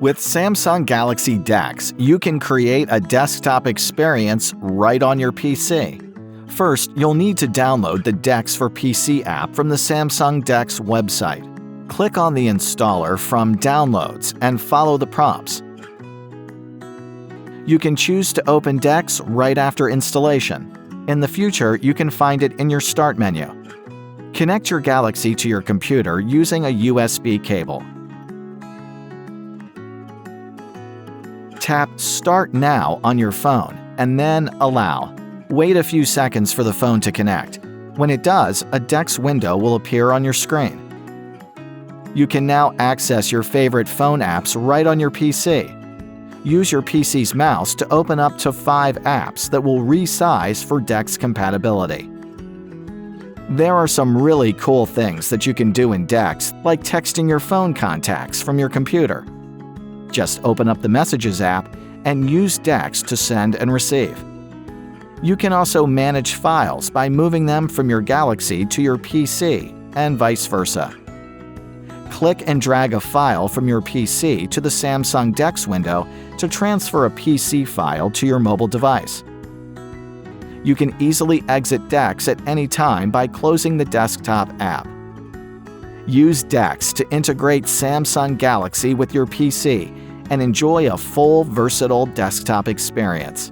With Samsung Galaxy DeX, you can create a desktop experience right on your PC. First, you'll need to download the DeX for PC app from the Samsung DeX website. Click on the installer from Downloads and follow the prompts. You can choose to open DeX right after installation. In the future, you can find it in your Start menu. Connect your Galaxy to your computer using a USB cable. Tap Start Now on your phone and then Allow. Wait a few seconds for the phone to connect. When it does, a DeX window will appear on your screen. You can now access your favorite phone apps right on your PC. Use your PC's mouse to open up to 5 apps that will resize for DeX compatibility. There are some really cool things that you can do in DeX, like texting your phone contacts from your computer. Just open up the Messages app and use DeX to send and receive. You can also manage files by moving them from your Galaxy to your PC, and vice versa. Click and drag a file from your PC to the Samsung DeX window to transfer a PC file to your mobile device. You can easily exit DeX at any time by closing the desktop app. Use DeX to integrate Samsung Galaxy with your PC and enjoy a full, versatile desktop experience.